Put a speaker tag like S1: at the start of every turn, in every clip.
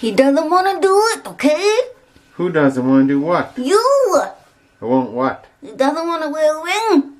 S1: He doesn't want to do it, okay?
S2: Who doesn't want to do what?
S1: You!
S2: I won't what?
S1: He doesn't want to wear a ring.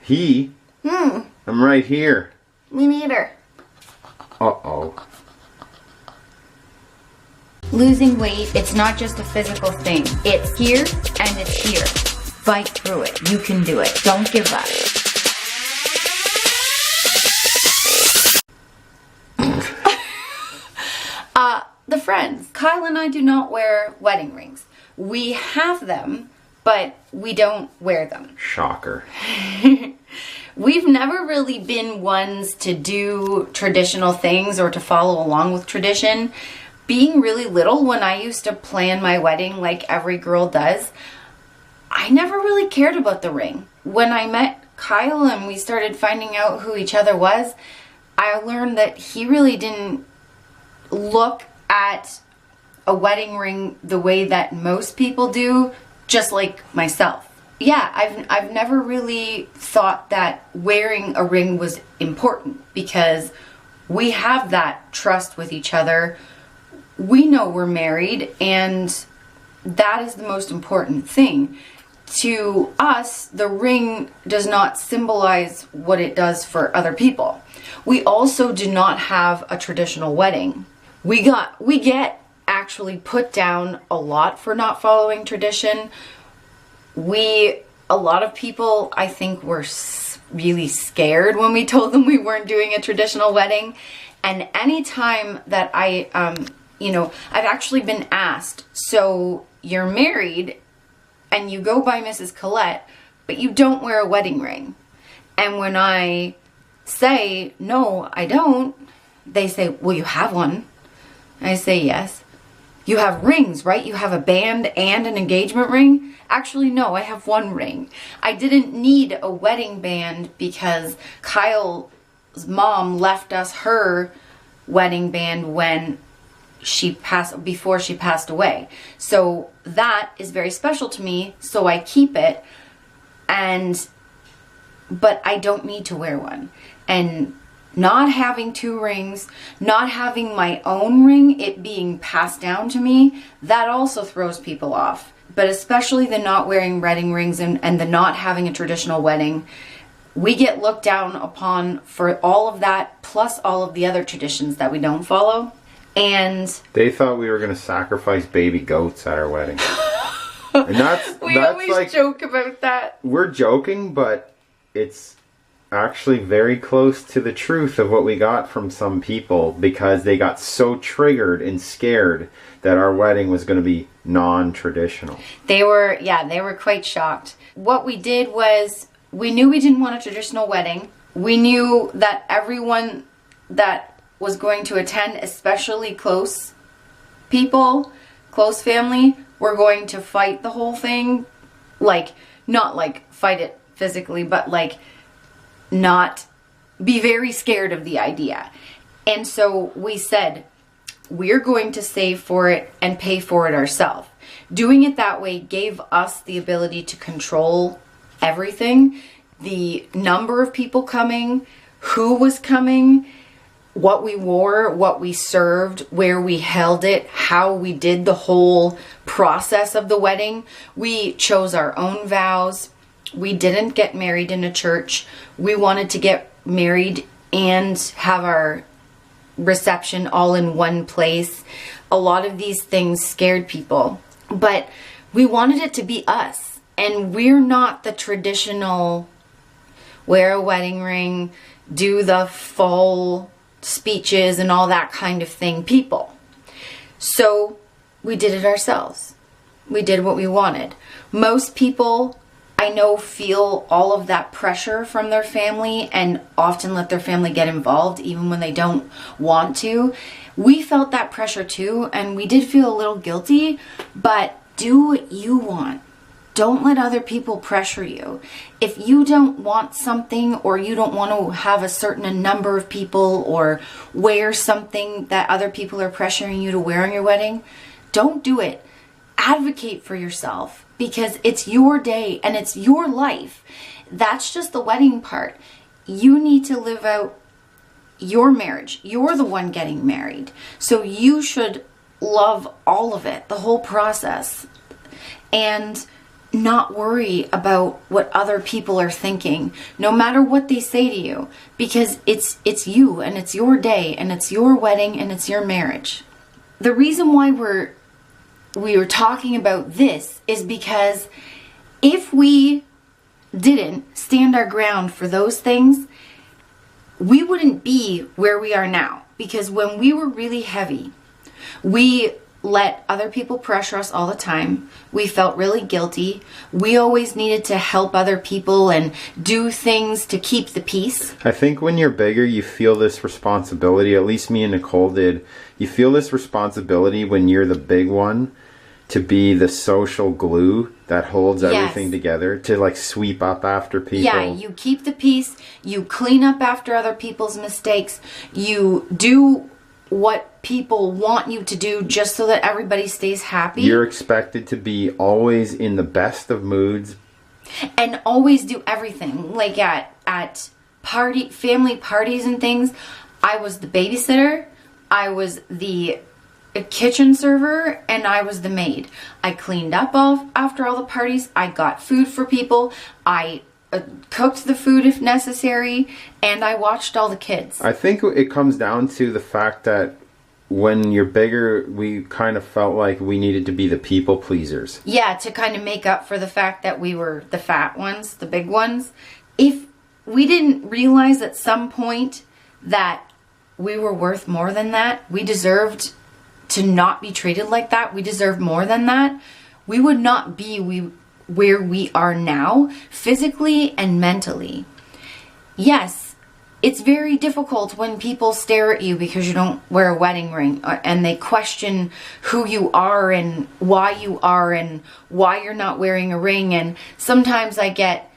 S2: He? I'm right here.
S1: Me neither.
S2: Uh-oh.
S3: Losing weight, it's not just a physical thing. It's here and it's here. Fight through it. You can do it. Don't give up. The friends. Kyle and I do not wear wedding rings. We have them, but we don't wear them.
S2: Shocker.
S3: We've never really been ones to do traditional things or to follow along with tradition. Being really little, when I used to plan my wedding like every girl does, I never really cared about the ring. When I met Kyle and we started finding out who each other was, I learned that he really didn't look at a wedding ring the way that most people do, just like myself. Yeah, I've never really thought that wearing a ring was important because we have that trust with each other. We know we're married, and that is the most important thing. To us, the ring does not symbolize what it does for other people. We also do not have a traditional wedding. We get actually put down a lot for not following tradition. A lot of people, I think, were really scared when we told them we weren't doing a traditional wedding. And anytime that I've actually been asked, so you're married and you go by Mrs. Colette, but you don't wear a wedding ring. And when I say, no, I don't, they say, well, you have one. I say, yes. You have rings, right? You have a band and an engagement ring? Actually, no, I have one ring. I didn't need a wedding band because Kyle's mom left us her wedding band before she passed away. So that is very special to me, so I keep it. But I don't need to wear one. And not having two rings, not having my own ring, it being passed down to me, that also throws people off. But especially the not wearing wedding rings and the not having a traditional wedding, we get looked down upon for all of that, plus all of the other traditions that we don't follow. And
S2: they thought we were going to sacrifice baby goats at our wedding. And
S3: we always joke about that.
S2: We're joking, but it's actually very close to the truth of what we got from some people, because they got so triggered and scared that our wedding was going to be non-traditional.
S3: They were quite shocked. What we did was, we knew we didn't want a traditional wedding. We knew that everyone that was going to attend, especially close people, close family, were going to fight the whole thing. Not fight it physically, but not be very scared of the idea. And so we said, we're going to save for it and pay for it ourselves. Doing it that way gave us the ability to control everything. The number of people coming, who was coming, what we wore, what we served, where we held it, how we did the whole process of the wedding. We chose our own vows. We didn't get married in a church. We wanted to get married and have our reception all in one place. A lot of these things scared people, but we wanted it to be us. And we're not the traditional wear a wedding ring, do the full speeches and all that kind of thing people. So we did it ourselves. We did what we wanted. Most people, I know, feel all of that pressure from their family and often let their family get involved even when they don't want to. We felt that pressure too, and we did feel a little guilty, but do what you want. Don't let other people pressure you. If you don't want something, or you don't want to have a certain number of people or wear something that other people are pressuring you to wear on your wedding, don't do it. Advocate for yourself, because it's your day and it's your life. That's just the wedding part. You need to live out your marriage. You're the one getting married. So you should love all of it, the whole process, and not worry about what other people are thinking, no matter what they say to you, because it's you, and it's your day, and it's your wedding, and it's your marriage. The reason why we were talking about this is because if we didn't stand our ground for those things, we wouldn't be where we are now. Because when we were really heavy, we let other people pressure us all the time. We felt really guilty. We always needed to help other people and do things to keep the peace.
S2: I think when you're bigger, you feel this responsibility. At least me and Nicole did. You feel this responsibility when you're the big one to be the social glue that holds everything together, to like sweep up after people.
S3: Yeah, you keep the peace. You clean up after other people's mistakes. You do what people want you to do just so that everybody stays happy.
S2: You're expected to be always in the best of moods.
S3: And always do everything. Like at family parties and things, I was the babysitter, I was the kitchen server, and I was the maid. I cleaned up after all the parties, I got food for people, I cooked the food if necessary, and I watched all the kids.
S2: I think it comes down to the fact that when you're bigger, we kind of felt like we needed to be the people pleasers.
S3: Yeah, to kind of make up for the fact that we were the fat ones, the big ones. If we didn't realize at some point that we were worth more than that, we deserved to not be treated like that, we deserved more than that, we would not be where we are now, physically and mentally. Yes, it's very difficult when people stare at you because you don't wear a wedding ring, and they question who you are and why you're not wearing a ring. And sometimes I get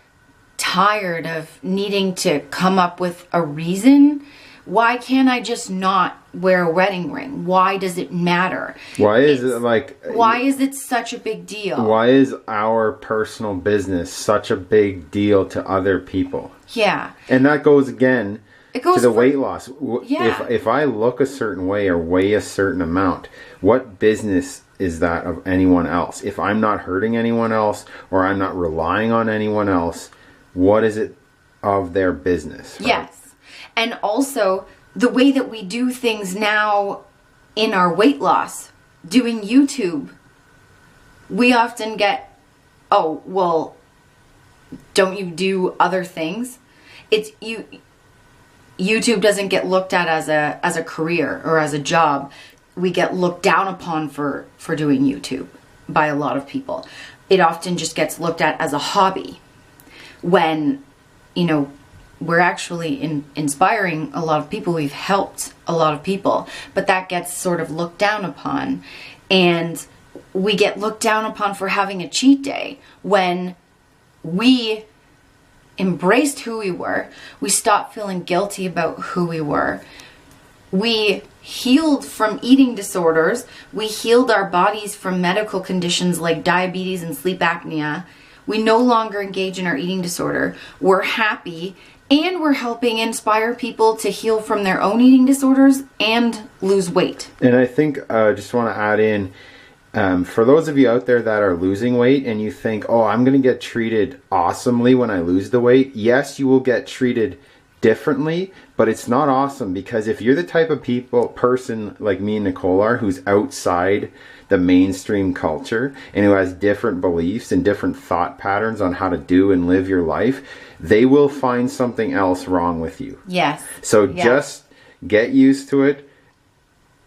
S3: tired of needing to come up with a reason. Why can't I just not wear a wedding ring? Why does it matter?
S2: Why is it
S3: such a big deal?
S2: Why is our personal business such a big deal to other people?
S3: Yeah.
S2: And that goes again to the weight loss.
S3: Yeah.
S2: If I look a certain way or weigh a certain amount, what business is that of anyone else? If I'm not hurting anyone else or I'm not relying on anyone else, what is it of their business? Right?
S3: Yes. And also, the way that we do things now in our weight loss, doing YouTube, we often get, oh, well, don't you do other things? YouTube doesn't get looked at as a career or as a job. We get looked down upon for doing YouTube by a lot of people. It often just gets looked at as a hobby when, we're actually inspiring a lot of people. We've helped a lot of people, but that gets sort of looked down upon. And we get looked down upon for having a cheat day when we embraced who we were. We stopped feeling guilty about who we were. We healed from eating disorders. We healed our bodies from medical conditions like diabetes and sleep apnea. We no longer engage in our eating disorder. We're happy. And we're helping inspire people to heal from their own eating disorders and lose weight.
S2: And I think I just want to add in, for those of you out there that are losing weight and you think, oh, I'm going to get treated awesomely when I lose the weight. Yes, you will get treated differently, but it's not awesome, because if you're the type of person like me and Nicole are, who's outside the mainstream culture and who has different beliefs and different thought patterns on how to do and live your life, they will find something else wrong with you.
S3: Yes.
S2: So just get used to it.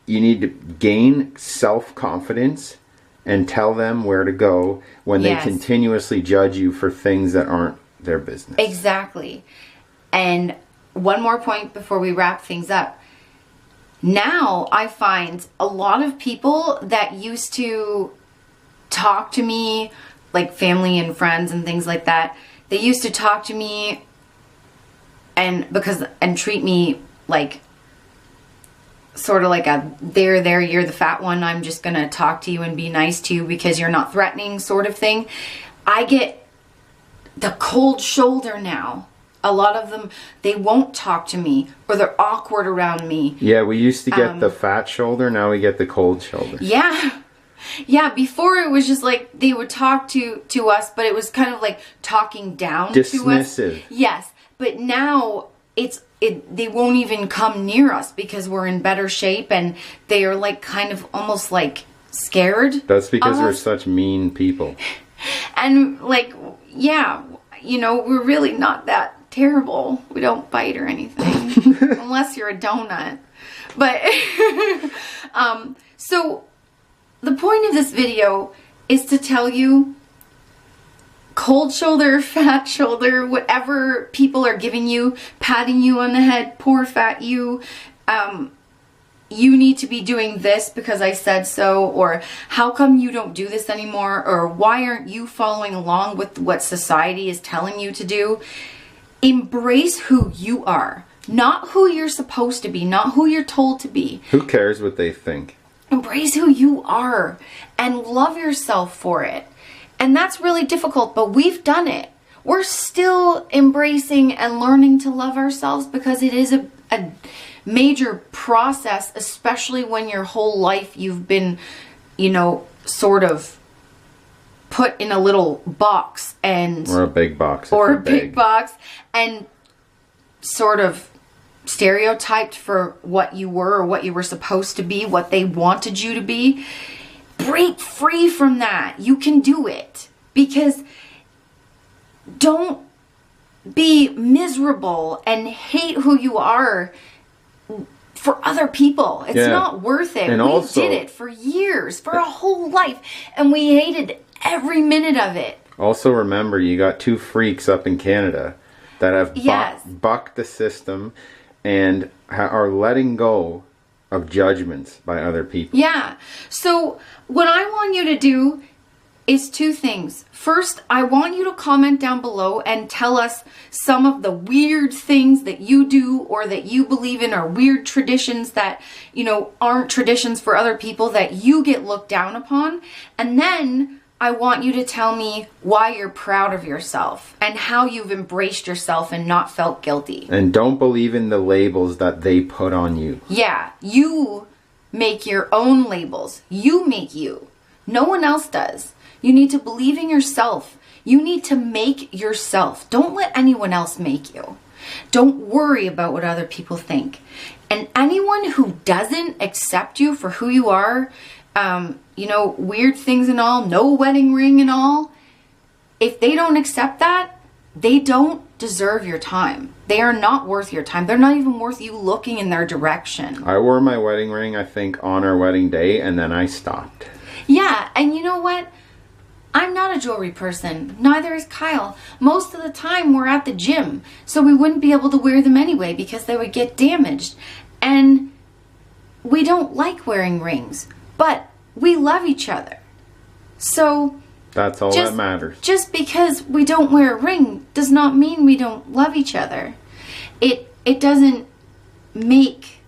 S2: You need to gain self-confidence and tell them where to go when they continuously judge you for things that aren't their business.
S3: Exactly. And one more point before we wrap things up. Now I find a lot of people that used to talk to me, like family and friends and things like that, they used to talk to me and treat me like sort of like there, you're the fat one, I'm just gonna talk to you and be nice to you because you're not threatening sort of thing. I get the cold shoulder now a lot of them, they won't talk to me, or they're awkward around me.
S2: Yeah, we used to get the fat shoulder, now we get the cold shoulder.
S3: Yeah. Yeah, before it was just like they would talk to us, but it was kind of like talking down to us.
S2: Dismissive.
S3: Yes, but now they won't even come near us because we're in better shape, and they are like kind of almost like scared.
S2: That's because we're
S3: us.
S2: such mean people.
S3: And like, yeah, you know, we're really not that terrible. We don't bite or anything, unless you're a donut. But so the point of this video is to tell you, cold shoulder, fat shoulder, whatever people are giving you, patting you on the head, poor fat you, you need to be doing this because I said so, or how come you don't do this anymore, or why aren't you following along with what society is telling you to do. Embrace who you are, not who you're supposed to be, not who you're told to be.
S2: Who cares what they think?
S3: Embrace who you are and love yourself for it. And that's really difficult, but we've done it. We're still embracing and learning to love ourselves because it is a major process, especially when your whole life you've been, you know, sort of put in a little box and...
S2: Or a big box.
S3: Or a big box and sort of stereotyped for what you were or what you were supposed to be, what they wanted you to be. Break free from that. You can do it. Because don't be miserable and hate who you are for other people. It's not worth it.
S2: And
S3: we
S2: also,
S3: did it for years, for a whole life, and we hated every minute of it.
S2: Also remember, you got two freaks up in Canada that have bucked the system and are letting go of judgments by other people.
S3: Yeah. So what I want you to do is two things. First, I want you to comment down below and tell us some of the weird things that you do or that you believe in, or weird traditions that, you know, aren't traditions for other people that you get looked down upon. And then I want you to tell me why you're proud of yourself and how you've embraced yourself and not felt guilty.
S2: And don't believe in the labels that they put on you.
S3: Yeah, you make your own labels. You make you. No one else does. You need to believe in yourself. You need to make yourself. Don't let anyone else make you. Don't worry about what other people think. And anyone who doesn't accept you for who you are, you know, weird things and all, no wedding ring and all, if they don't accept that, they don't deserve your time. They are not worth your time. They're not even worth you looking in their direction.
S2: I wore my wedding ring, I think, on our wedding day, and then I stopped.
S3: Yeah, and you know what? I'm not a jewelry person. Neither is Kyle. Most of the time we're at the gym, so we wouldn't be able to wear them anyway because they would get damaged. And we don't like wearing rings, but we love each other. So
S2: that's all that matters.
S3: Just because we don't wear a ring does not mean we don't love each other. It doesn't make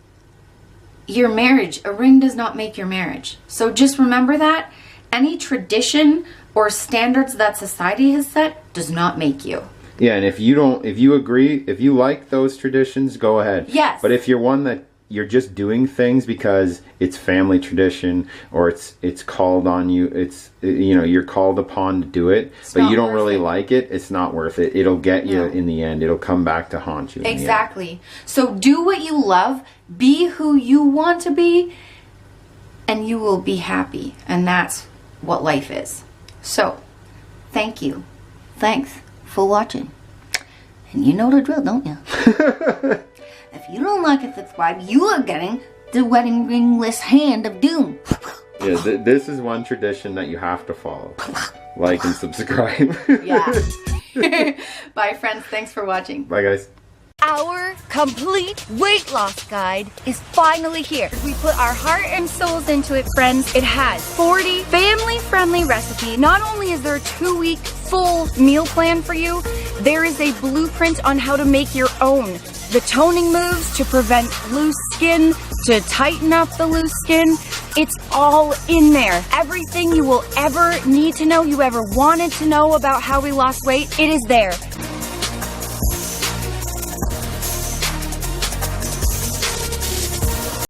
S3: your marriage. A ring does not make your marriage. So just remember that. Any tradition or standards that society has set does not make you.
S2: Yeah, and if you agree, if you like those traditions, go ahead.
S3: Yes.
S2: But if you're one that you're just doing things because it's family tradition or it's called on you, it's, you know, you're called upon to do it, but you don't really like it, it's not worth it. It'll get you in the end. It'll come back to haunt you.
S3: Exactly. So do what you love, be who you want to be, and you will be happy. And that's what life is. So, thank you.
S1: Thanks for watching. And you know the drill, don't you? If you don't like and subscribe, you are getting the wedding ringless hand of doom.
S2: Yeah, this is one tradition that you have to follow. Like and subscribe.
S3: Yeah. Bye, friends. Thanks for watching.
S2: Bye, guys.
S4: Our complete weight loss guide is finally here. We put our heart and souls into it, friends. It has 40 family-friendly recipes. Not only is there a 2-week full meal plan for you, there is a blueprint on how to make your own. The toning moves to prevent loose skin, to tighten up the loose skin. It's all in there. Everything you will ever need to know, you ever wanted to know about how we lost weight, it is there.